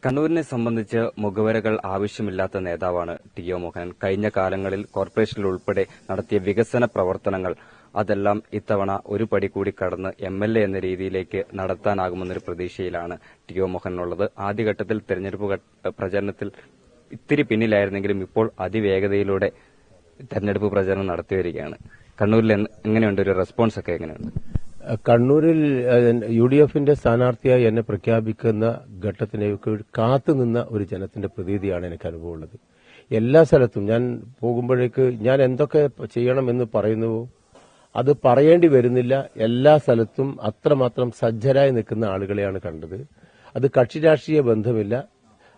കണ്ണൂരിനെ സംബന്ധിച്ച് മുഖവരകൾ ആവശ്യമില്ലാത്ത നേതാവാണ് ടി.ഒ. മോഹനൻ. കഴിഞ്ഞ കാലങ്ങളിൽ കോർപ്പറേഷനിൽ ഉൾപ്പെടെ നടത്തിയ വികസന പ്രവർത്തനങ്ങൾ അതെല്ലാം ഇത്തവണ ഒരു പടി കൂടി കടന്ന് എംഎൽഎ എന്ന രീതിയിലേക്ക് നടത്താനാകുമെന്നൊരു പ്രതീക്ഷയിലാണ് ടി.ഒ. മോഹനുള്ളത്. ആദ്യഘട്ടത്തിൽ തെരഞ്ഞെടുപ്പ് പ്രചരണത്തിൽ ഇത്തിരി പിന്നിലായിരുന്നെങ്കിലും ഇപ്പോൾ അതിവേഗതയിലൂടെ തെരഞ്ഞെടുപ്പ് പ്രചരണം നടത്തിവരികയാണ്. കണ്ണൂരിൽ എങ്ങനെയുണ്ട്, ഒരു റെസ്പോൺസ് ഒക്കെ എങ്ങനെയുണ്ട്? കണ്ണൂരിൽ യുഡിഎഫിന്റെ സ്ഥാനാർത്ഥിയായി എന്നെ പ്രഖ്യാപിക്കുന്ന ഘട്ടത്തിലേക്ക് കാത്തുനിന്ന ഒരു ജനത്തിന്റെ പ്രതീതിയാണ് എനിക്ക് അനുഭവമുള്ളത്. എല്ലാ സ്ഥലത്തും ഞാൻ പോകുമ്പോഴേക്ക് ഞാൻ എന്തൊക്കെ ചെയ്യണമെന്ന് പറയുന്നുവോ അത് പറയേണ്ടി വരുന്നില്ല. എല്ലാ സ്ഥലത്തും അത്രമാത്രം സജ്ജരായി നിൽക്കുന്ന ആളുകളെയാണ് കണ്ടത്. അത് കക്ഷി രാഷ്ട്രീയ ബന്ധമില്ല,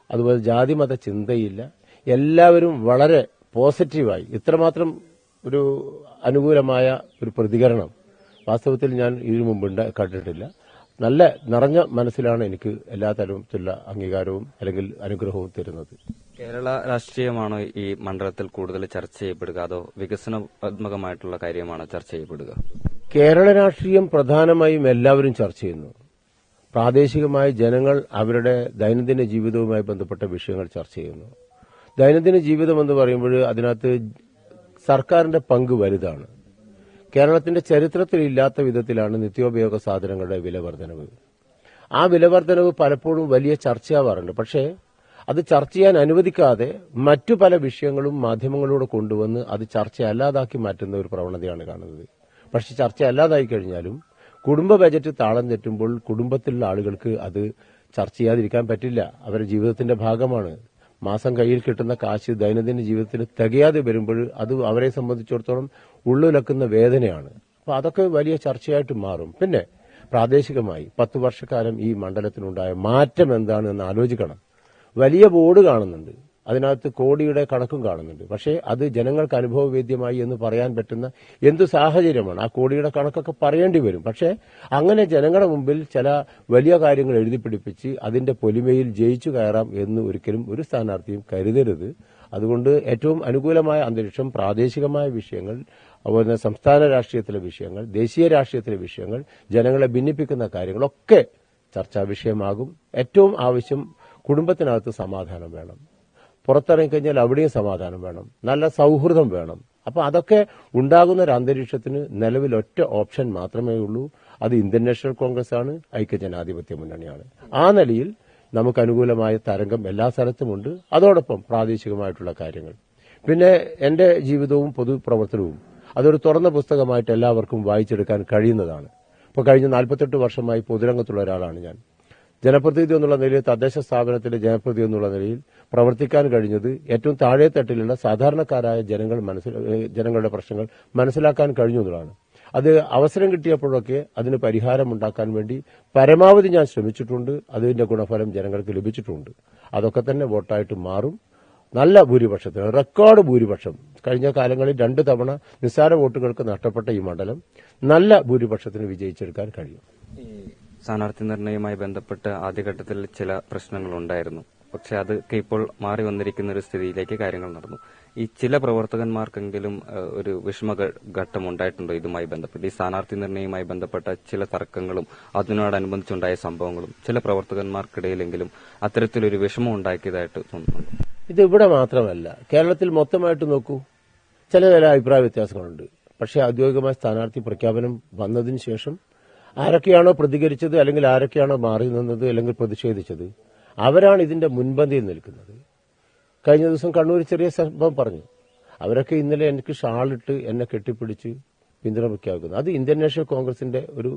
അതുപോലെ ജാതിമത ചിന്തയില്ല. എല്ലാവരും വളരെ പോസിറ്റീവായി ഇത്രമാത്രം ഒരു അനുകൂലമായ ഒരു പ്രതികരണം വാസ്തവത്തിൽ ഞാൻ ഇതിനു മുമ്പ് കണ്ടിട്ടില്ല. നല്ല നിറഞ്ഞ മനസ്സിലാണ് എനിക്ക് എല്ലാ തരത്തിലുള്ള അംഗീകാരവും അല്ലെങ്കിൽ അനുഗ്രഹവും തരുന്നത്. കേരള രാഷ്ട്രീയമാണോ ഈ മണ്ഡലത്തിൽ കൂടുതൽ ചർച്ച ചെയ്യപ്പെടുക, അതോ വികസനാത്മകമായിട്ടുള്ള കാര്യമാണോ ചർച്ച ചെയ്യപ്പെടുക? കേരള രാഷ്ട്രീയം പ്രധാനമായും എല്ലാവരും ചർച്ച ചെയ്യുന്നു. പ്രാദേശികമായി ജനങ്ങൾ അവരുടെ ദൈനംദിന ജീവിതവുമായി ബന്ധപ്പെട്ട വിഷയങ്ങൾ ചർച്ച ചെയ്യുന്നു. ദൈനംദിന ജീവിതം എന്ന് പറയുമ്പോൾ അതിനകത്ത് സർക്കാരിന്റെ പങ്ക് വലുതാണ്. കേരളത്തിന്റെ ചരിത്രത്തിൽ ഇല്ലാത്ത വിധത്തിലാണ് നിത്യോപയോഗ സാധനങ്ങളുടെ വിലവർദ്ധനവ്. ആ വിലവർദ്ധനവ് പലപ്പോഴും വലിയ ചർച്ചയാവാറുണ്ട്. പക്ഷേ അത് ചർച്ച ചെയ്യാൻ അനുവദിക്കാതെ മറ്റു പല വിഷയങ്ങളും മാധ്യമങ്ങളിലൂടെ കൊണ്ടുവന്ന് അത് ചർച്ചയല്ലാതാക്കി മാറ്റുന്ന ഒരു പ്രവണതയാണ് കാണുന്നത്. പക്ഷെ ചർച്ചയല്ലാതായി കഴിഞ്ഞാലും കുടുംബ ബജറ്റ് താളം തെറ്റുമ്പോൾ കുടുംബത്തിലുള്ള ആളുകൾക്ക് അത് ചർച്ച ചെയ്യാതിരിക്കാൻ പറ്റില്ല. അവരുടെ ജീവിതത്തിന്റെ ഭാഗമാണ്. മാസം കയ്യിൽ കിട്ടുന്ന കാശ് ദൈനംദിന ജീവിതത്തിന് തികയാതെ വരുമ്പോൾ അത് അവരെ സംബന്ധിച്ചിടത്തോളം ഉള്ളിലക്കുന്ന വേദനയാണ്. അപ്പോൾ അതൊക്കെ വലിയ ചർച്ചയായിട്ട് മാറും. പിന്നെ പ്രാദേശികമായി 10 വർഷക്കാലം ഈ മണ്ഡലത്തിനുണ്ടായ മാറ്റം എന്താണെന്ന് ആലോചിക്കണം. വലിയ ബോർഡ് കാണുന്നുണ്ട്, അതിനകത്ത് കോടിയുടെ കണക്കും കാണുന്നുണ്ട്. പക്ഷേ അത് ജനങ്ങൾക്ക് അനുഭവവേദ്യമായി എന്ന് പറയാൻ പറ്റുന്ന എന്തു സാഹചര്യമാണ്? ആ കോടിയുടെ കണക്കൊക്കെ പറയേണ്ടി വരും. പക്ഷേ അങ്ങനെ ജനങ്ങളുടെ മുമ്പിൽ ചില വലിയ കാര്യങ്ങൾ എഴുതിപ്പിടിപ്പിച്ച് അതിന്റെ പൊലിമയിൽ ജയിച്ചു കയറാം എന്ന് ഒരിക്കലും ഒരു സ്ഥാനാർത്ഥിയും കരുതരുത്. അതുകൊണ്ട് ഏറ്റവും അനുകൂലമായ അന്തരീക്ഷം പ്രാദേശികമായ വിഷയങ്ങൾ, അതുപോലെ സംസ്ഥാന രാഷ്ട്രീയത്തിലെ വിഷയങ്ങൾ, ദേശീയ രാഷ്ട്രീയത്തിലെ വിഷയങ്ങൾ, ജനങ്ങളെ ഭിന്നിപ്പിക്കുന്ന കാര്യങ്ങളൊക്കെ ചർച്ചാ വിഷയമാകും. ഏറ്റവും ആവശ്യം കുടുംബത്തിനകത്ത് സമാധാനം വേണം. പുറത്തിറങ്ങിക്കഴിഞ്ഞാൽ അവിടെയും സമാധാനം വേണം, നല്ല സൌഹൃദം വേണം. അപ്പൊ അതൊക്കെ ഉണ്ടാകുന്ന ഒരു അന്തരീക്ഷത്തിന് നിലവിൽ ഒറ്റ ഓപ്ഷൻ മാത്രമേ ഉള്ളൂ. അത് ഇന്ത്യൻ നാഷണൽ കോൺഗ്രസ് ആണ്, ഐക്യജനാധിപത്യ മുന്നണിയാണ്. ആ നിലയിൽ നമുക്ക് അനുകൂലമായ തരംഗം എല്ലാ സ്ഥലത്തുമുണ്ട്. അതോടൊപ്പം പ്രാദേശികമായിട്ടുള്ള കാര്യങ്ങൾ, പിന്നെ എന്റെ ജീവിതവും പൊതുപ്രവർത്തനവും അതൊരു തുറന്ന പുസ്തകമായിട്ട് എല്ലാവർക്കും വായിച്ചെടുക്കാൻ കഴിയുന്നതാണ്. ഇപ്പോൾ കഴിഞ്ഞ 48 വർഷമായി പൊതുരംഗത്തുള്ള ഒരാളാണ് ഞാൻ. ജനപ്രതിനിധി എന്നുള്ള നിലയിൽ, തദ്ദേശ സ്ഥാപനത്തിലെ ജനപ്രതിനിധി എന്നുള്ള നിലയിൽ പ്രവർത്തിക്കാൻ കഴിഞ്ഞത് ഏറ്റവും താഴെത്തട്ടിലുള്ള സാധാരണക്കാരായ ജനങ്ങളുടെ പ്രശ്നങ്ങൾ മനസ്സിലാക്കാൻ കഴിഞ്ഞു എന്നതാണ്. അത് അവസരം കിട്ടിയപ്പോഴൊക്കെ അതിന് പരിഹാരമുണ്ടാക്കാൻ വേണ്ടി പരമാവധി ഞാൻ ശ്രമിച്ചിട്ടുണ്ട്. അതിന്റെ ഗുണഫലം ജനങ്ങൾക്ക് ലഭിച്ചിട്ടുണ്ട്. അതൊക്കെ തന്നെ വോട്ടായിട്ട് മാറും. നല്ല ഭൂരിപക്ഷത്തിന്, റെക്കോർഡ് ഭൂരിപക്ഷം. കഴിഞ്ഞ കാലങ്ങളിൽ 2 തവണ നിസ്സാര വോട്ടുകൾക്ക് നഷ്ടപ്പെട്ട ഈ മണ്ഡലം നല്ല ഭൂരിപക്ഷത്തിന് വിജയിച്ചെടുക്കാൻ കഴിയും. സ്ഥാനാർത്ഥി നിർണയവുമായി ബന്ധപ്പെട്ട് ആദ്യഘട്ടത്തിൽ ചില പ്രശ്നങ്ങളുണ്ടായിരുന്നു. പക്ഷെ അതൊക്കെ ഇപ്പോൾ മാറി വന്നിരിക്കുന്ന ഒരു സ്ഥിതിയിലേക്ക് കാര്യങ്ങൾ നടന്നു. ഈ ചില പ്രവർത്തകന്മാർക്കെങ്കിലും ഒരു വിഷമഘട്ടം ഉണ്ടായിട്ടുണ്ടോ ഇതുമായി ബന്ധപ്പെട്ട്? ഈ സ്ഥാനാർത്ഥി നിർണയവുമായി ബന്ധപ്പെട്ട ചില തർക്കങ്ങളും അതിനോടനുബന്ധിച്ചുണ്ടായ സംഭവങ്ങളും ചില പ്രവർത്തകന്മാർക്കിടയിലെങ്കിലും അത്തരത്തിലൊരു വിഷമം ഉണ്ടാക്കിയതായിട്ട് തോന്നുന്നുണ്ട്. ഇത് ഇവിടെ മാത്രമല്ല, കേരളത്തിൽ മൊത്തമായിട്ട് നോക്കൂ, ചില അഭിപ്രായ വ്യത്യാസങ്ങളുണ്ട്. പക്ഷേ ഔദ്യോഗികമായ സ്ഥാനാർത്ഥി പ്രഖ്യാപനം വന്നതിന് ശേഷം ആരൊക്കെയാണോ പ്രതികരിച്ചത്, അല്ലെങ്കിൽ ആരൊക്കെയാണോ മാറി നിന്നത്, അല്ലെങ്കിൽ പ്രതിഷേധിച്ചത്, അവരാണ് ഇതിന്റെ മുൻപന്തിയിൽ നിൽക്കുന്നത്. കഴിഞ്ഞ ദിവസം കണ്ണൂർ ചെറിയ സംഭവം പറഞ്ഞു. അവരൊക്കെ ഇന്നലെ എനിക്ക് ഷാളിട്ട് എന്നെ കെട്ടിപ്പിടിച്ച് പിന്തുണ പ്രഖ്യാപിക്കുന്നത്. അത് ഇന്ത്യൻ നാഷണൽ കോൺഗ്രസിന്റെ ഒരു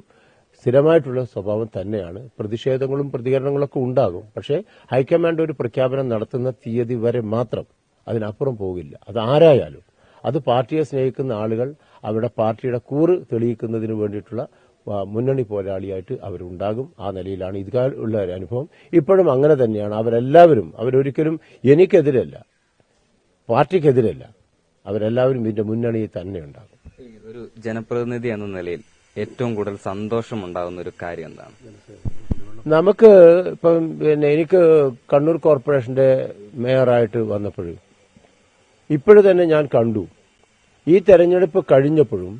സ്ഥിരമായിട്ടുള്ള സ്വഭാവം തന്നെയാണ്. പ്രതിഷേധങ്ങളും പ്രതികരണങ്ങളൊക്കെ ഉണ്ടാകും. പക്ഷേ ഹൈക്കമാൻഡ് ഒരു പ്രഖ്യാപനം നടത്തുന്ന തീയതി വരെ മാത്രം, അതിനപ്പുറം പോകില്ല. അത് ആരായാലും. അത് പാർട്ടിയെ സ്നേഹിക്കുന്ന ആളുകൾ അവരുടെ പാർട്ടിയുടെ കൂറ് തെളിയിക്കുന്നതിന് വേണ്ടിയിട്ടുള്ള മുന്നണി പോരാളിയായിട്ട് അവരുണ്ടാകും. ആ നിലയിലാണ് ഇതുകാലുള്ള ഒരു അനുഭവം. ഇപ്പോഴും അങ്ങനെ തന്നെയാണ്. അവരെല്ലാവരും, അവരൊരിക്കലും എനിക്കെതിരല്ല, പാർട്ടിക്കെതിരല്ല, അവരെല്ലാവരും ഇതിന്റെ മുന്നണിയിൽ തന്നെ ഉണ്ടാകും. ഒരു ജനപ്രതിനിധി എന്ന നിലയിൽ ഏറ്റവും കൂടുതൽ സന്തോഷം ഉണ്ടാകുന്ന ഒരു കാര്യം എന്താണ്? നമുക്ക് ഇപ്പം എനിക്ക് കണ്ണൂർ കോർപ്പറേഷന്റെ മേയറായിട്ട് വന്നപ്പോഴും ഇപ്പോഴും തന്നെ ഞാൻ കണ്ടു, ഈ തെരഞ്ഞെടുപ്പ് കഴിഞ്ഞപ്പോഴും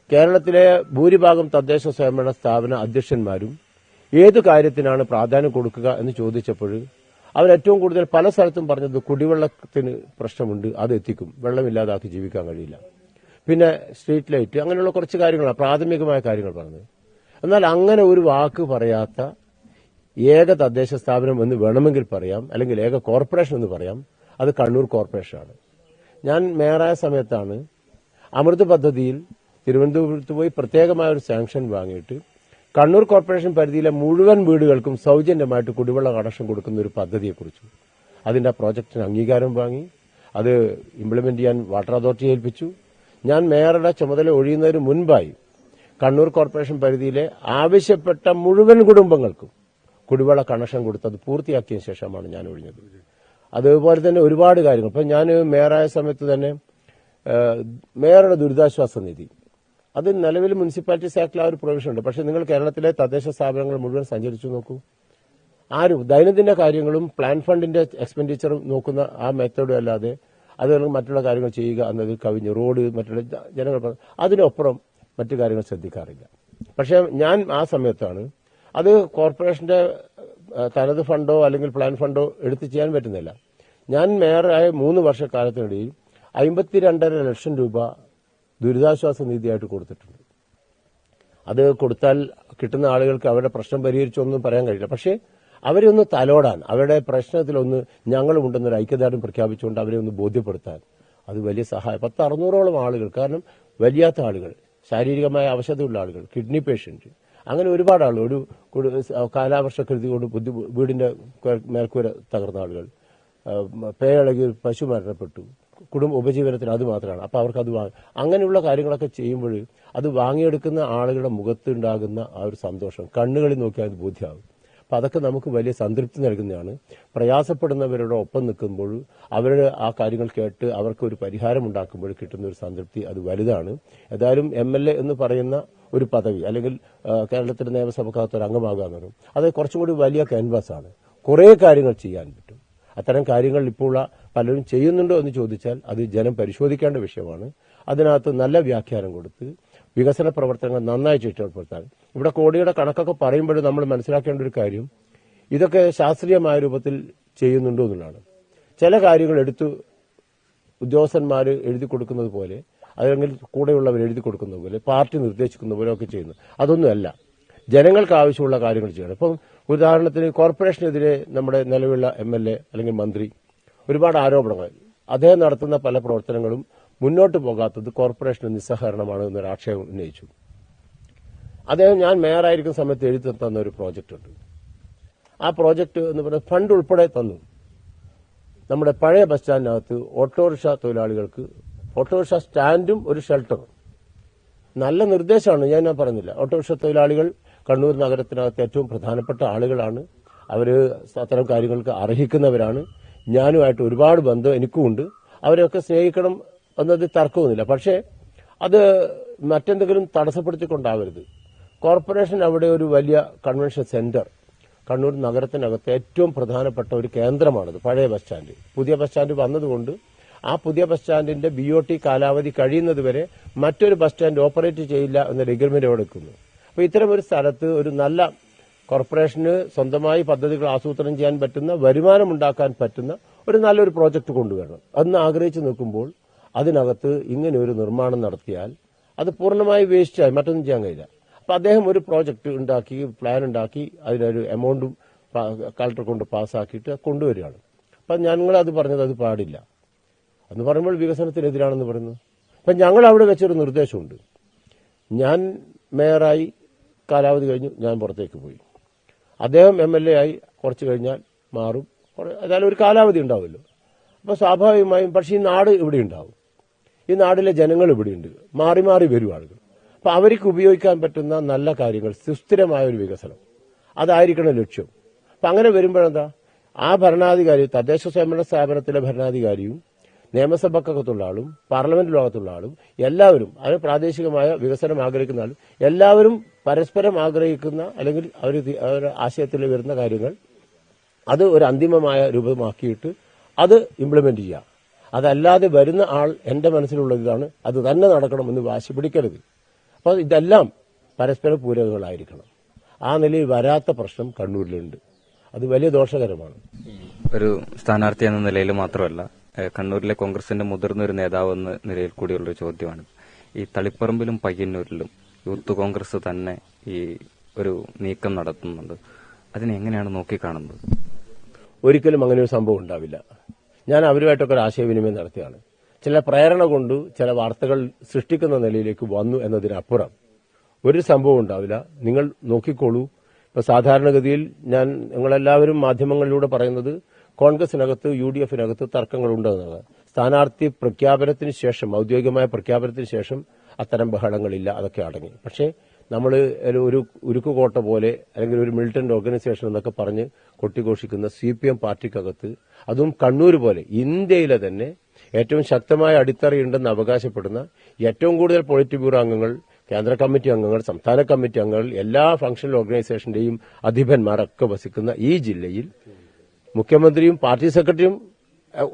കേരളത്തിലെ ഭൂരിഭാഗം തദ്ദേശ സ്വയംഭരണ സ്ഥാപന അധ്യക്ഷന്മാരും ഏത് കാര്യത്തിനാണ് പ്രാധാന്യം കൊടുക്കുക എന്ന് ചോദിച്ചപ്പോൾ അവർ ഏറ്റവും കൂടുതൽ പല സ്ഥലത്തും പറഞ്ഞത് കുടിവെള്ളത്തിന് പ്രശ്നമുണ്ട്, അത് എത്തിക്കും, വെള്ളമില്ലാതാക്കി ജീവിക്കാൻ കഴിയില്ല. പിന്നെ സ്ട്രീറ്റ് ലൈറ്റ്, അങ്ങനെയുള്ള കുറച്ച് കാര്യങ്ങളാണ് പ്രാഥമികമായ കാര്യങ്ങൾ പറഞ്ഞത്. എന്നാൽ അങ്ങനെ ഒരു വാക്ക് പറയാത്ത ഏക തദ്ദേശ സ്ഥാപനം എന്ന് വേണമെങ്കിൽ പറയാം, അല്ലെങ്കിൽ ഏക കോർപ്പറേഷൻ എന്ന് പറയാം, അത് കണ്ണൂർ കോർപ്പറേഷനാണ്. ഞാൻ മേയറായ സമയത്താണ് അമൃത് പദ്ധതിയിൽ തിരുവനന്തപുരത്ത് പോയി പ്രത്യേകമായ ഒരു സാങ്ഷൻ വാങ്ങിയിട്ട് കണ്ണൂർ കോർപ്പറേഷൻ പരിധിയിലെ മുഴുവൻ വീടുകൾക്കും സൗജന്യമായിട്ട് കുടിവെള്ള കണക്ഷൻ കൊടുക്കുന്ന ഒരു പദ്ധതിയെക്കുറിച്ച് അതിന്റെ പ്രോജക്റ്റിന് അംഗീകാരം വാങ്ങി അത് ഇംപ്ലിമെന്റ് ചെയ്യാൻ വാട്ടർ അതോറിറ്റി ഏൽപ്പിച്ചു. ഞാൻ മേയറുടെ ചുമതല ഒഴിയുന്നതിന് മുൻപായി കണ്ണൂർ കോർപ്പറേഷൻ പരിധിയിലെ ആവശ്യപ്പെട്ട മുഴുവൻ കുടുംബങ്ങൾക്കും കുടിവെള്ള കണക്ഷൻ കൊടുത്ത് അത് പൂർത്തിയാക്കിയ ശേഷമാണ് ഞാൻ ഒഴിഞ്ഞത്. അതുപോലെ തന്നെ ഒരുപാട് കാര്യങ്ങൾ. ഇപ്പം ഞാൻ മേയറായ സമയത്ത് തന്നെ മേയറുടെ ദുരിതാശ്വാസ നിധി, അത് നിലവിൽ മുനിസിപ്പാലിറ്റീസ് ആക്ടിൽ ആ ഒരു പ്രൊവിഷൻ ഉണ്ട്. പക്ഷെ നിങ്ങൾ കേരളത്തിലെ തദ്ദേശ സ്ഥാപനങ്ങൾ മുഴുവൻ സഞ്ചരിച്ചു നോക്കൂ, ആരും ദൈനംദിന കാര്യങ്ങളും പ്ലാൻ ഫണ്ടിന്റെ എക്സ്പെൻഡിച്ചറും നോക്കുന്ന ആ മെത്തേഡും അല്ലാതെ അത് മറ്റുള്ള കാര്യങ്ങൾ ചെയ്യുക എന്നത് കവിഞ്ഞ് റോഡ് മറ്റുള്ള ജനങ്ങൾ അതിനപ്പുറം മറ്റു കാര്യങ്ങൾ ശ്രദ്ധിക്കാറില്ല. പക്ഷെ ഞാൻ ആ സമയത്താണ് അത് കോർപ്പറേഷന്റെ തനത് ഫണ്ടോ അല്ലെങ്കിൽ പ്ലാൻ ഫണ്ടോ എടുത്ത് ചെയ്യാൻ പറ്റുന്നില്ല. ഞാൻ മേയറായ 3 വർഷക്കാലത്തിനിടയിൽ 52.5 ലക്ഷം രൂപ ദുരിതാശ്വാസ നിധിയായിട്ട് കൊടുത്തിട്ടുണ്ട്. അത് കൊടുത്താൽ കിട്ടുന്ന ആളുകൾക്ക് അവരുടെ പ്രശ്നം പരിഹരിച്ചൊന്നും പറയാൻ കഴിയില്ല. പക്ഷേ അവരെ ഒന്ന് തലോടാൻ, അവരുടെ പ്രശ്നത്തിലൊന്ന് ഞങ്ങളുമുണ്ടെന്നൊരു ഐക്യദാർഢ്യം പ്രഖ്യാപിച്ചുകൊണ്ട് അവരെ ഒന്ന് ബോധ്യപ്പെടുത്താൻ അത് വലിയ സഹായം. 600-ഓളം ആളുകൾ, കാരണം വലിയാത്ത ആളുകൾ, ശാരീരികമായ അവശതയുള്ള ആളുകൾ, കിഡ്നി പേഷ്യന്റ്, അങ്ങനെ ഒരുപാട് ആളുകൾ, ഒരു കാലാവർഷക്കെടുതി കൊണ്ട് വീടിന്റെ മേൽക്കൂര തകർന്ന ആളുകൾ, പേയളകി പശു മരണപ്പെട്ടു, കുടുംബ ഉപജീവനത്തിന് അത് മാത്രമാണ്. അപ്പൊ അവർക്ക് അത് അങ്ങനെയുള്ള കാര്യങ്ങളൊക്കെ ചെയ്യുമ്പോൾ അത് വാങ്ങിയെടുക്കുന്ന ആളുകളുടെ മുഖത്തുണ്ടാകുന്ന ആ ഒരു സന്തോഷം കണ്ണുകളിൽ നോക്കിയാൽ അത് ബോധ്യമാകും. അപ്പൊ അതൊക്കെ നമുക്ക് വലിയ സംതൃപ്തി നൽകുന്നതാണ്. പ്രയാസപ്പെടുന്നവരുടെ ഒപ്പം നിൽക്കുമ്പോൾ അവരുടെ ആ കാര്യങ്ങൾ കേട്ട് അവർക്ക് ഒരു പരിഹാരം ഉണ്ടാക്കുമ്പോൾ കിട്ടുന്ന ഒരു സംതൃപ്തി അത് വലുതാണ്. ഏതായാലും MLA എന്ന് പറയുന്ന ഒരു പദവി, അല്ലെങ്കിൽ കേരളത്തിലെ നിയമസഭക്കകത്ത് ഒരു അംഗമാകുക എന്ന് പറയും, അത് കുറച്ചും കൂടി വലിയ ക്യാൻവാസാണ്. കുറേ കാര്യങ്ങൾ ചെയ്യാൻ പറ്റും. അത്തരം കാര്യങ്ങൾ ഇപ്പോൾ പലരും ചെയ്യുന്നുണ്ടോ എന്ന് ചോദിച്ചാൽ അത് ജനം പരിശോധിക്കേണ്ട വിഷയമാണ്. അതിനകത്ത് നല്ല വ്യാഖ്യാനം കൊടുത്ത് വികസന പ്രവർത്തനങ്ങൾ നന്നായി ചിട്ടപ്പെടുത്താൻ. ഇവിടെ കോടിയുടെ കണക്കൊക്കെ പറയുമ്പോഴും നമ്മൾ മനസ്സിലാക്കേണ്ട ഒരു കാര്യം, ഇതൊക്കെ ശാസ്ത്രീയമായ രൂപത്തിൽ ചെയ്യുന്നുണ്ടോ എന്നുള്ളതാണ്. ചില കാര്യങ്ങൾ എടുത്ത് ഉദ്യോഗസ്ഥന്മാർ എഴുതി കൊടുക്കുന്നത് പോലെ, അല്ലെങ്കിൽ കൂടെയുള്ളവർ എഴുതി കൊടുക്കുന്നത് പോലെ, പാർട്ടി നിർദ്ദേശിക്കുന്ന പോലെ ഒക്കെ ചെയ്യുന്നു. അതൊന്നുമല്ല, ജനങ്ങൾക്ക് ആവശ്യമുള്ള കാര്യങ്ങൾ ചെയ്യണം. ഇപ്പം ഉദാഹരണത്തിന് കോർപ്പറേഷനെതിരെ നമ്മുടെ നിലവിലുള്ള MLA അല്ലെങ്കിൽ മന്ത്രി ഒരുപാട് ആരോപണങ്ങൾ, അദ്ദേഹം നടത്തുന്ന പല പ്രവർത്തനങ്ങളും മുന്നോട്ട് പോകാത്തത് കോർപ്പറേഷന് നിസ്സഹകരണമാണ് എന്നൊരു ആക്ഷേപം ഉന്നയിച്ചു. അദ്ദേഹം ഞാൻ മേയറായിരിക്കുന്ന സമയത്ത് എഴുതി തന്ന ഒരു പ്രോജക്റ്റ് ഉണ്ട്. ആ പ്രോജക്റ്റ് എന്ന് പറയുന്നത് ഫണ്ട് ഉൾപ്പെടെ തന്നു. നമ്മുടെ പഴയ ബസ് സ്റ്റാൻഡിനകത്ത് ഓട്ടോറിക്ഷ തൊഴിലാളികൾക്ക് ഓട്ടോറിക്ഷ സ്റ്റാൻഡും ഒരു ഷെൽട്ടറും. നല്ല നിർദ്ദേശമാണ്, ഞാൻ പറഞ്ഞില്ല. ഓട്ടോറിക്ഷ തൊഴിലാളികൾ കണ്ണൂർ നഗരത്തിനകത്ത് ഏറ്റവും പ്രധാനപ്പെട്ട ആളുകളാണ്. അവർ അത്തരം കാര്യങ്ങൾക്ക് അർഹിക്കുന്നവരാണ്. ഞാനുമായിട്ട് ഒരുപാട് ബന്ധം എനിക്കുമുണ്ട്. അവരെയൊക്കെ സ്നേഹിക്കണം എന്നത് തർക്കമൊന്നുമില്ല. പക്ഷേ അത് മറ്റെന്തെങ്കിലും തടസ്സപ്പെടുത്തിക്കൊണ്ടാവരുത്. കോർപ്പറേഷൻ അവിടെ ഒരു വലിയ കൺവെൻഷൻ സെന്റർ, കണ്ണൂർ നഗരത്തിനകത്ത് ഏറ്റവും പ്രധാനപ്പെട്ട ഒരു കേന്ദ്രമാണത്. പഴയ ബസ് സ്റ്റാൻഡ്, പുതിയ ബസ് സ്റ്റാൻഡ് വന്നതുകൊണ്ട് ആ പുതിയ ബസ് സ്റ്റാൻഡിന്റെ BOT കാലാവധി കഴിയുന്നതുവരെ മറ്റൊരു ബസ് സ്റ്റാൻഡ് ഓപ്പറേറ്റ് ചെയ്യില്ല എന്ന എഗ്രിമെന്റ് അവിടെ വെക്കുന്നു. അപ്പോൾ ഇത്തരം ഒരു സ്ഥലത്ത് ഒരു നല്ല കോർപ്പറേഷന് സ്വന്തമായി പദ്ധതികൾ ആസൂത്രണം ചെയ്യാൻ പറ്റുന്ന, വരുമാനമുണ്ടാക്കാൻ പറ്റുന്ന ഒരു നല്ലൊരു പ്രോജക്റ്റ് കൊണ്ടുവരണം എന്ന് ആഗ്രഹിച്ചു നിൽക്കുമ്പോൾ അതിനകത്ത് ഇങ്ങനെ ഒരു നിർമ്മാണം നടത്തിയാൽ അത് പൂർണ്ണമായി വേസ്റ്റായി, മറ്റൊന്നും ചെയ്യാൻ കഴിയില്ല. അപ്പൊ അദ്ദേഹം ഒരു പ്രോജക്റ്റ് ഉണ്ടാക്കി, പ്ലാൻ ഉണ്ടാക്കി, അതിനൊരു എമൗണ്ടും കളക്ടർ കൊണ്ട് പാസ്സാക്കിയിട്ട് കൊണ്ടുവരികയാണ്. അപ്പൊ ഞങ്ങളത് പറഞ്ഞത് അത് പാടില്ല എന്ന് പറയുമ്പോൾ വികസനത്തിനെതിരാണെന്ന് പറയുന്നു. അപ്പൊ ഞങ്ങൾ അവിടെ വെച്ചൊരു നിർദ്ദേശമുണ്ട്. ഞാൻ മേയറായി കാലാവധി കഴിഞ്ഞു, ഞാൻ പുറത്തേക്ക് പോയി. അദ്ദേഹം MLA ആയി കുറച്ച് കഴിഞ്ഞാൽ മാറും. ഏതായാലും ഒരു കാലാവധി ഉണ്ടാവുമല്ലോ. അപ്പൊ സ്വാഭാവികമായും പക്ഷേ ഈ നാട് ഇവിടെ ഉണ്ടാവും, ഈ നാട്ടിലെ ജനങ്ങൾ ഇവിടെയുണ്ട്, മാറി മാറി വരും ആളുകൾ. അപ്പൊ അവർക്ക് ഉപയോഗിക്കാൻ പറ്റുന്ന നല്ല കാര്യങ്ങൾ, സുസ്ഥിരമായ ഒരു വികസനം, അതായിരിക്കണം ലക്ഷ്യം. അപ്പൊ അങ്ങനെ വരുമ്പോഴെന്താ, ആ ഭരണാധികാരി, തദ്ദേശ സ്വയംഭരണ സ്ഥാപനത്തിലെ ഭരണാധികാരിയും നിയമസഭക്കകത്തുള്ള ആളും പാർലമെന്റ് ലോകത്തുള്ള ആളും എല്ലാവരും, അത് പ്രാദേശികമായ വികസനം ആഗ്രഹിക്കുന്ന ആളും എല്ലാവരും പരസ്പരം ആഗ്രഹിക്കുന്ന, അല്ലെങ്കിൽ അവരുടെ ആശയത്തിൽ വരുന്ന കാര്യങ്ങൾ അത് ഒരു അന്തിമമായ രൂപമാക്കിയിട്ട് അത് ഇംപ്ലിമെന്റ് ചെയ്യുക. അതല്ലാതെ വരുന്ന ആൾ എന്റെ മനസ്സിലുള്ള ഇതാണ്, അത് തന്നെ നടക്കണമെന്ന് വാശി പിടിക്കരുത്. അപ്പോൾ ഇതെല്ലാം പരസ്പര പൂരകങ്ങളായിരിക്കണം. ആ നിലയിൽ വരാത്ത പ്രശ്നം കണ്ണൂരിലുണ്ട്. അത് വലിയ ദോഷകരമാണ്. ഒരു സ്ഥാനാർത്ഥി എന്ന നിലയിൽ മാത്രമല്ല, കണ്ണൂരിലെ കോൺഗ്രസിന്റെ മുതിർന്ന ഒരു നേതാവ് എന്ന നിലയിൽ കൂടിയുള്ളൊരു ചോദ്യമാണ്. ഈ തളിപ്പറമ്പിലും പയ്യന്നൂരിലും യൂത്ത് കോൺഗ്രസ് തന്നെ ഈ ഒരു നീക്കം നടത്തുന്നുണ്ട്. അതിനെ എങ്ങനെയാണ് നോക്കിക്കാണുന്നത്? ഒരിക്കലും അങ്ങനെ ഒരു സംഭവം ഉണ്ടാവില്ല. ഞാൻ അവരുമായിട്ടൊക്കെ ഒരു ആശയവിനിമയം നടത്തിയാണ്. ചില പ്രേരണ കൊണ്ട് ചില വാർത്തകൾ സൃഷ്ടിക്കുന്ന നിലയിലേക്ക് വന്നു എന്നതിനപ്പുറം ഒരു സംഭവം ഉണ്ടാവില്ല. നിങ്ങൾ നോക്കിക്കോളൂ. ഇപ്പൊ സാധാരണഗതിയിൽ ഞങ്ങളെല്ലാവരും മാധ്യമങ്ങളിലൂടെ പറയുന്നത് കോൺഗ്രസിനകത്ത് UDF-നകത്ത് തർക്കങ്ങളുണ്ടെന്നാണ്. സ്ഥാനാർത്ഥി പ്രഖ്യാപനത്തിന് ശേഷം, ഔദ്യോഗികമായ പ്രഖ്യാപനത്തിന് ശേഷം അത്തരം ബഹളങ്ങളില്ല, അതൊക്കെ അടങ്ങി. പക്ഷേ നമ്മൾ ഒരു ഉരുക്കുകോട്ട പോലെ അല്ലെങ്കിൽ ഒരു മിലിറ്റന്റ് ഓർഗനൈസേഷൻ എന്നൊക്കെ പറഞ്ഞ് കൊട്ടിഘോഷിക്കുന്ന CPM പാർട്ടിക്കകത്ത്, അതും കണ്ണൂർ പോലെ ഇന്ത്യയിലെ തന്നെ ഏറ്റവും ശക്തമായ അടിത്തറയുണ്ടെന്ന് അവകാശപ്പെടുന്ന ഏറ്റവും കൂടുതൽ പോളിറ്റ് ബ്യൂറോ അംഗങ്ങൾ, കേന്ദ്ര കമ്മിറ്റി അംഗങ്ങൾ, സംസ്ഥാന കമ്മിറ്റി അംഗങ്ങൾ, എല്ലാ ഫംഗ്ഷണൽ ഓർഗനൈസേഷന്റെയും അധിപന്മാരൊക്കെ വസിക്കുന്ന ഈ ജില്ലയിൽ മുഖ്യമന്ത്രിയും പാർട്ടി സെക്രട്ടറിയും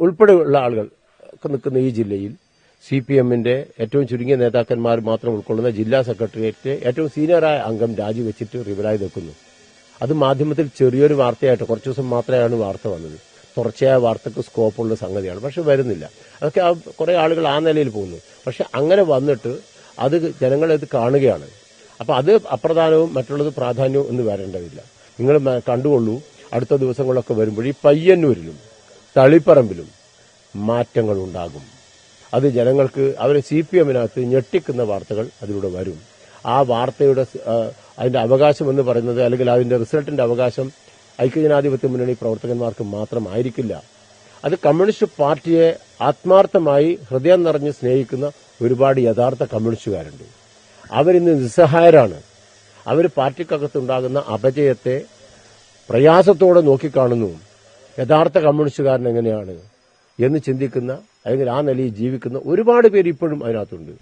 ഉൾപ്പെടെയുള്ള ആളുകൾ നിൽക്കുന്ന ഈ ജില്ലയിൽ CPM-ന്റെ ഏറ്റവും ചുരുങ്ങിയ നേതാക്കന്മാർ മാത്രം ഉൾക്കൊള്ളുന്ന ജില്ലാ സെക്രട്ടേറിയറ്റ് ഏറ്റവും സീനിയറായ അംഗം രാജിവെച്ചിട്ട് റിവലായി നിൽക്കുന്നു. അത് മാധ്യമത്തിൽ ചെറിയൊരു വാർത്തയായിട്ട് കുറച്ചു ദിവസം മാത്രമാണ് വാർത്ത വന്നത്. തുടർച്ചയായ വാർത്തക്ക് സ്കോപ്പുള്ള സംഗതിയാണ്. പക്ഷെ വരുന്നില്ല. അതൊക്കെ കുറെ ആളുകൾ ആ നിലയിൽ പോകുന്നു. പക്ഷെ അങ്ങനെ വന്നിട്ട് അത് ജനങ്ങളത് കാണുകയാണ്. അപ്പൊ അത് അപ്രധാനവും മറ്റുള്ളത് പ്രാധാന്യവും എന്ന് വരേണ്ടതില്ല. നിങ്ങൾ കണ്ടുകൊള്ളൂ, അടുത്ത ദിവസങ്ങളൊക്കെ വരുമ്പോൾ ഈ പയ്യന്നൂരിലും തളിപ്പറമ്പിലും മാറ്റങ്ങൾ ഉണ്ടാകും. അത് ജനങ്ങൾക്ക് അവരെ CPM-നകത്ത് ഞെട്ടിക്കുന്ന വാർത്തകൾ അതിലൂടെ വരും. ആ വാർത്തയുടെ അതിന്റെ അവകാശം എന്ന് പറയുന്നത്, അല്ലെങ്കിൽ അതിന്റെ റിസൾട്ടിന്റെ അവകാശം ഐക്യജനാധിപത്യ മുന്നണി പ്രവർത്തകന്മാർക്ക് മാത്രമായിരിക്കില്ല. അത് കമ്മ്യൂണിസ്റ്റ് പാർട്ടിയെ ആത്മാർത്ഥമായി ഹൃദയം നിറഞ്ഞ് സ്നേഹിക്കുന്ന ഒരുപാട് യഥാർത്ഥ കമ്മ്യൂണിസ്റ്റുകാരുണ്ട്. അവരിന്ന് നിസ്സഹായരാണ്. അവർ പാർട്ടിക്കകത്തുണ്ടാകുന്ന അപജയത്തെ പ്രയാസത്തോടെ നോക്കിക്കാണുന്നു. യഥാർത്ഥ കമ്മ്യൂണിസ്റ്റുകാരൻ എങ്ങനെയാണ് എന്ന് ചിന്തിക്കുന്ന, അല്ലെങ്കിൽ ആ നിലയിൽ ജീവിക്കുന്ന ഒരുപാട് പേര് ഇപ്പോഴും അതിനകത്തുണ്ട്.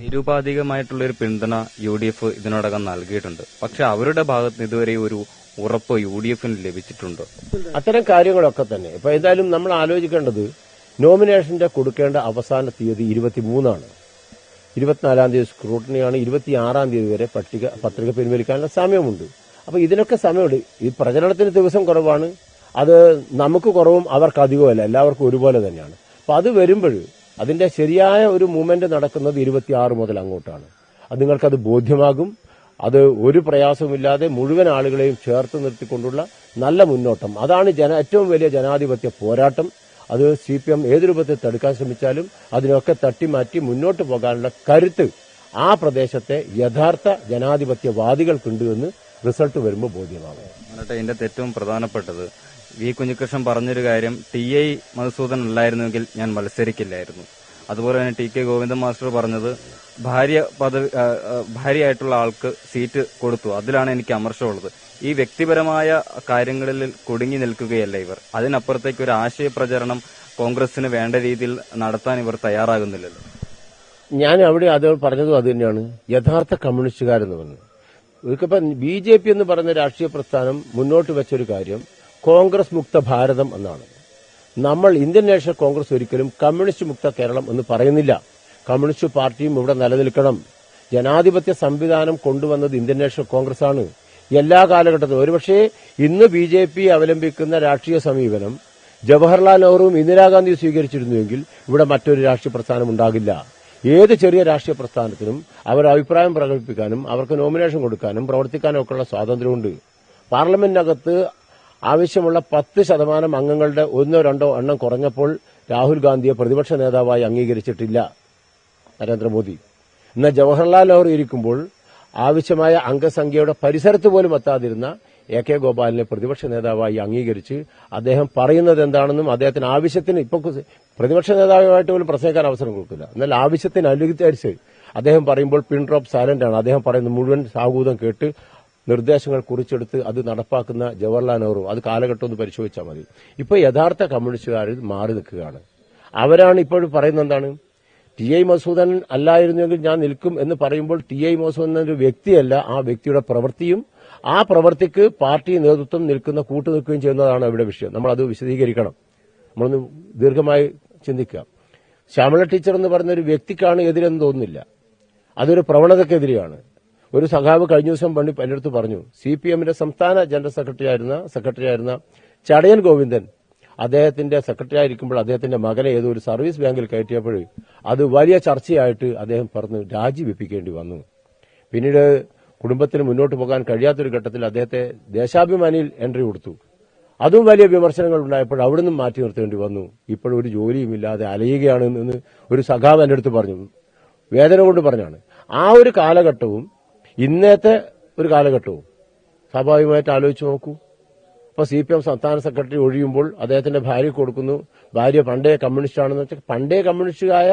നിരുപാധികമായിട്ടുള്ള ഒരു പിന്തുണ UDF ഇതിനോടകം നൽകിയിട്ടുണ്ട്. പക്ഷെ അവരുടെ ഭാഗത്ത് ഇതുവരെ ഒരു ഉറപ്പ് UDF-ന് ലഭിച്ചിട്ടുണ്ടോ? അത്തരം കാര്യങ്ങളൊക്കെ തന്നെ ഇപ്പൊ എന്തായാലും നമ്മൾ ആലോചിക്കേണ്ടത്, നോമിനേഷന്റെ കൊടുക്കേണ്ട അവസാന തീയതി 23-ആണ്. 24-ാം തീയതി സ്ക്രൂട്ടണിയാണ്. 26-ാം തീയതി വരെ പത്രിക പിൻവലിക്കാനുള്ള സമയമുണ്ട്. അപ്പൊ ഇതിനൊക്കെ സമയമുണ്ട്. ഈ പ്രചരണത്തിന് ദിവസം കുറവാണ്. അത് നമുക്ക് കുറവും അവർക്ക് അധികമല്ല, എല്ലാവർക്കും ഒരുപോലെ തന്നെയാണ്. അപ്പൊ അത് വരുമ്പോൾ അതിന്റെ ശരിയായ ഒരു മൂവ്മെന്റ് നടക്കുന്നത് 26 മുതൽ അങ്ങോട്ടാണ്. അത് നിങ്ങൾക്കത് ബോധ്യമാകും. അത് ഒരു പ്രയാസവുമില്ലാതെ മുഴുവൻ ആളുകളെയും ചേർത്ത് നിർത്തിക്കൊണ്ടുള്ള നല്ല മുന്നോട്ടം, അതാണ് ഏറ്റവും വലിയ ജനാധിപത്യ പോരാട്ടം. അത് CPM ഏത് രൂപത്തിൽ തടുക്കാൻ ശ്രമിച്ചാലും അതിനൊക്കെ തട്ടിമാറ്റി മുന്നോട്ട് പോകാനുള്ള കരുത്ത് ആ പ്രദേശത്തെ യഥാർത്ഥ ജനാധിപത്യവാദികൾക്കുണ്ട് എന്ന് റിസൾട്ട് വരുമ്പോൾ ബോധ്യമാകും. ഇതിന്റെ ഏറ്റവും പ്രധാനപ്പെട്ടത് വി കുഞ്ഞികൃഷ്ണൻ പറഞ്ഞൊരു കാര്യം, TI മധുസൂദൻ അല്ലായിരുന്നുവെങ്കിൽ ഞാൻ മത്സരിക്കില്ലായിരുന്നു. അതുപോലെ തന്നെ TK ഗോവിന്ദൻ മാസ്റ്റർ പറഞ്ഞത് ഭാര്യയായിട്ടുള്ള ആൾക്ക് സീറ്റ് കൊടുത്തു, അതിലാണ് എനിക്ക് അമർഷമുള്ളത്. ഈ വ്യക്തിപരമായ കാര്യങ്ങളിൽ കുടുങ്ങി നിൽക്കുകയല്ല ഇവർ. അതിനപ്പുറത്തേക്ക് ഒരു ആശയ പ്രചരണം കോൺഗ്രസിന് വേണ്ട രീതിയിൽ നടത്താൻ ഇവർ തയ്യാറാകുന്നില്ലല്ലോ. ഞാൻ അവിടെ അത് പറഞ്ഞതും അത് തന്നെയാണ്, യഥാർത്ഥ കമ്മ്യൂണിസ്റ്റുകാരെന്ന് പറഞ്ഞത്. ഒരിക്കലും BJP എന്ന് പറയുന്ന രാഷ്ട്രീയ പ്രസ്ഥാനം മുന്നോട്ട് വെച്ചൊരു കാര്യം കോൺഗ്രസ് മുക്ത ഭാരതം എന്നാണ്. നമ്മൾ ഇന്ത്യൻ നാഷണൽ കോൺഗ്രസ് ഒരിക്കലും കമ്മ്യൂണിസ്റ്റ് മുക്ത കേരളം എന്ന് പറയുന്നില്ല. കമ്മ്യൂണിസ്റ്റ് പാർട്ടിയും ഇവിടെ നിലനിൽക്കണം. ജനാധിപത്യ സംവിധാനം കൊണ്ടുവന്നത് ഇന്ത്യൻ നാഷണൽ കോൺഗ്രസ് ആണ് എല്ലാ കാലഘട്ടത്തിലും. ഒരുപക്ഷെ ഇന്ന് BJP അവലംബിക്കുന്ന രാഷ്ട്രീയ സമീപനം ജവഹർലാൽ നെഹ്റുവും ഇന്ദിരാഗാന്ധിയും സ്വീകരിച്ചിരുന്നുവെങ്കിൽ ഇവിടെ മറ്റൊരു രാഷ്ട്രീയ പ്രസ്ഥാനം ഉണ്ടാകില്ല. ഏത് ചെറിയ രാഷ്ട്രീയ പ്രസ്ഥാനത്തിനും അവർ അഭിപ്രായം പ്രകടിപ്പിക്കാനും അവർക്ക് നോമിനേഷൻ കൊടുക്കാനും പ്രവർത്തിക്കാനും ഒക്കെയുള്ള സ്വാതന്ത്ര്യമുണ്ട്. പാർലമെന്റിനകത്ത് ആവശ്യമുള്ള 10% അംഗങ്ങളുടെ 1-2 എണ്ണം കുറഞ്ഞപ്പോൾ രാഹുൽ ഗാന്ധിയെ പ്രതിപക്ഷ നേതാവായി അംഗീകരിച്ചിട്ടില്ല നരേന്ദ്രമോദി. എന്നാൽ ജവഹർലാൽ നെഹ്റു ഇരിക്കുമ്പോൾ ആവശ്യമായ അംഗസംഖ്യയുടെ പരിസരത്ത് പോലും എത്താതിരുന്ന AK ഗോപാലിനെ പ്രതിപക്ഷ നേതാവായി അംഗീകരിച്ച് അദ്ദേഹം പറയുന്നത് എന്താണെന്നും അദ്ദേഹത്തിന് ആവശ്യത്തിന് ഇപ്പൊ പ്രതിപക്ഷ നേതാവുമായിട്ട് പോലും പ്രസംഗിക്കാൻ അവസരം കൊടുക്കില്ല. എന്നാൽ ആവശ്യത്തിന് അനുകരിച്ച് അദ്ദേഹം പറയുമ്പോൾ പിൻ ഡ്രോപ്പ് സൈലന്റ് ആണ്. അദ്ദേഹം പറയുന്ന മുഴുവൻ സാഹൂതം കേട്ട് നിർദ്ദേശങ്ങൾ കുറിച്ചെടുത്ത് അത് നടപ്പാക്കുന്ന ജവഹർലാൽ നെഹ്റു, അത് കാലഘട്ടം ഒന്ന് പരിശോധിച്ചാൽ മതി. ഇപ്പൊ യഥാർത്ഥ കമ്മ്യൂണിസ്റ്റുകാർ മാറി നിൽക്കുകയാണ്. അവരാണ് ഇപ്പോഴും പറയുന്നത് എന്താണ്, TI മധുസൂദൻ അല്ലായിരുന്നെങ്കിൽ ഞാൻ നിൽക്കും എന്ന് പറയുമ്പോൾ TI മധുസൂദൻ ഒരു വ്യക്തിയല്ല, ആ വ്യക്തിയുടെ പ്രവൃത്തിയും ആ പ്രവൃത്തിക്ക് പാർട്ടി നേതൃത്വം കൂട്ടുനിൽക്കുകയും ചെയ്യുന്നതാണ് ഇവിടെ വിഷയം. നമ്മളത് വിശദീകരിക്കണം. നമ്മളൊന്ന് ദീർഘമായി ചിന്തിക്കുക. ശ്യാമള ടീച്ചർ എന്ന് പറയുന്ന ഒരു വ്യക്തിക്കാണ് എതിരെന്ന് തോന്നുന്നില്ല. അതൊരു പ്രവണതക്കെതിരെയാണ്. ഒരു സഖാവ് കഴിഞ്ഞ ദിവസം എന്റെ അടുത്ത് പറഞ്ഞു, CPM-ന്റെ സംസ്ഥാന ജനറൽ സെക്രട്ടറി ആയിരുന്ന ചടയൻ ഗോവിന്ദൻ അദ്ദേഹത്തിന്റെ സെക്രട്ടറി ആയിരിക്കുമ്പോൾ അദ്ദേഹത്തിന്റെ മകനെ ഏതോ ഒരു സർവീസ് ബാങ്കിൽ കയറ്റിയപ്പോൾ അത് വലിയ ചർച്ചയായിട്ട് അദ്ദേഹം പറഞ്ഞു രാജിവെപ്പിക്കേണ്ടി വന്നു. പിന്നീട് കുടുംബത്തിന് മുന്നോട്ട് പോകാൻ കഴിയാത്തൊരു ഘട്ടത്തിൽ അദ്ദേഹത്തെ ദേശാഭിമാനിയിൽ എൻട്രി കൊടുത്തു. അതും വലിയ വിമർശനങ്ങൾ ഉണ്ടായപ്പോൾ അവിടുന്ന് മാറ്റി നിർത്തേണ്ടി വന്നു. ഇപ്പോഴും ഒരു ജോലിയുമില്ലാതെ അലയുകയാണ് എന്ന് ഒരു സഖാവ് എന്റെ അടുത്ത് പറഞ്ഞു, വേദന കൊണ്ട് പറഞ്ഞാണ്. ആ ഒരു കാലഘട്ടവും ഇന്നത്തെ ഒരു കാലഘട്ടവും സ്വാഭാവികമായിട്ട് ആലോചിച്ച് നോക്കൂ. ഇപ്പൊ CPM സംസ്ഥാന സെക്രട്ടറി ഒഴിയുമ്പോൾ അദ്ദേഹത്തിന്റെ ഭാര്യയ്ക്ക് കൊടുക്കുന്നു. ഭാര്യ പണ്ടേ കമ്മ്യൂണിസ്റ്റാണെന്ന് വെച്ചാൽ പണ്ടേ കമ്മ്യൂണിസ്റ്റായ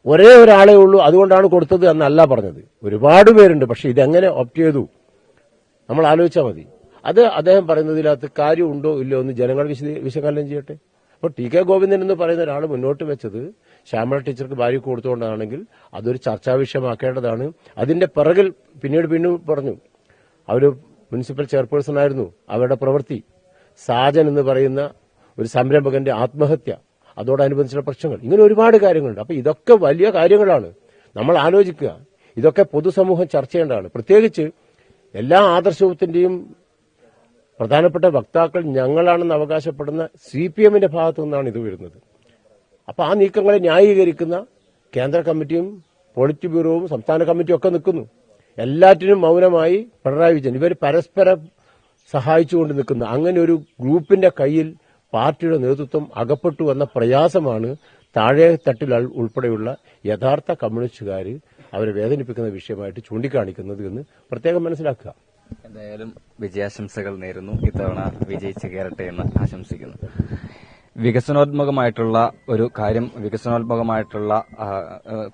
ഒരേ ഒരാളെ ഉള്ളൂ, അതുകൊണ്ടാണ് കൊടുത്തത് എന്നല്ല പറഞ്ഞത്. ഒരുപാട് പേരുണ്ട്. പക്ഷെ ഇതെങ്ങനെ ഓപ്റ്റ് ചെയ്തു നമ്മൾ ആലോചിച്ചാൽ മതി. അത് അദ്ദേഹം പറയുന്നതിനകത്ത് കാര്യമുണ്ടോ ഇല്ലയോ എന്ന് ജനങ്ങൾ വിശകലനം ചെയ്യട്ടെ. അപ്പോൾ TK ഗോവിന്ദൻ എന്ന് പറയുന്ന ഒരാൾ മുന്നോട്ട് വെച്ചത് ശ്യാമള ടീച്ചർക്ക് ഭാര്യ കൊടുത്തുകൊണ്ടാണെങ്കിൽ അതൊരു ചർച്ചാ വിഷയമാക്കേണ്ടതാണ്. അതിന്റെ പിറകിൽ പിന്നീട് പറഞ്ഞു, അവര് മുനിസിപ്പൽ ചെയർപേഴ്സൺ ആയിരുന്നു, അവരുടെ പ്രവൃത്തി, സാജൻ എന്ന് പറയുന്ന ഒരു സംരംഭകന്റെ ആത്മഹത്യ, അതോടനുബന്ധിച്ചുള്ള പ്രശ്നങ്ങൾ, ഇങ്ങനെ ഒരുപാട് കാര്യങ്ങളുണ്ട്. അപ്പൊ ഇതൊക്കെ വലിയ കാര്യങ്ങളാണ്. നമ്മൾ ആലോചിക്കുക, ഇതൊക്കെ പൊതുസമൂഹം ചർച്ച ചെയ്യേണ്ടതാണ്. പ്രത്യേകിച്ച് എല്ലാ ആദർശത്തിന്റെയും പ്രധാനപ്പെട്ട വക്താക്കൾ ഞങ്ങളാണെന്ന് അവകാശപ്പെടുന്ന CPM-ന്റെ ഭാഗത്തു നിന്നാണ് ഇത് വരുന്നത്. അപ്പൊ ആ നീക്കങ്ങളെ ന്യായീകരിക്കുന്ന കേന്ദ്ര കമ്മിറ്റിയും പോളിറ്റ് ബ്യൂറോവും സംസ്ഥാന കമ്മിറ്റിയും ഒക്കെ നിൽക്കുന്നു. എല്ലാറ്റിനും മൗനമായി പിണറായി വിജയൻ, ഇവർ പരസ്പരം സഹായിച്ചുകൊണ്ട് നിൽക്കുന്ന അങ്ങനെ ഒരു ഗ്രൂപ്പിന്റെ കയ്യിൽ പാർട്ടിയുടെ നേതൃത്വം അകപ്പെട്ടു എന്ന പ്രയാസമാണ് താഴെ തട്ടിൽ ഉൾപ്പെടെയുള്ള യഥാർത്ഥ കമ്മ്യൂണിസ്റ്റുകാർ അവരെ വേദനിപ്പിക്കുന്ന വിഷയമായിട്ട് ചൂണ്ടിക്കാണിക്കുന്നത് എന്ന് പ്രത്യേകം മനസ്സിലാക്കുക. എന്തായാലും വിജയാശംസകൾ നേരുന്നു. ഇത്തവണ വിജയിച്ച് കയറട്ടെ എന്ന് ആശംസിക്കുന്നു. വികസനോത്മകമായിട്ടുള്ള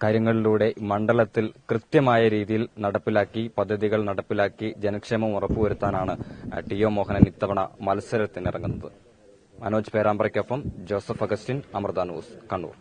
കാര്യങ്ങളിലൂടെ മണ്ഡലത്തിൽ കൃത്യമായ രീതിയിൽ പദ്ധതികൾ നടപ്പിലാക്കി ജനക്ഷേമം ഉറപ്പുവരുത്താനാണ് TO മോഹനൻ ഇത്തവണ മത്സരത്തിനിറങ്ങുന്നത്. മനോജ് പേരാമ്പ്രയ്ക്കൊപ്പം Joseph Augustine, Amrita news, Kannur.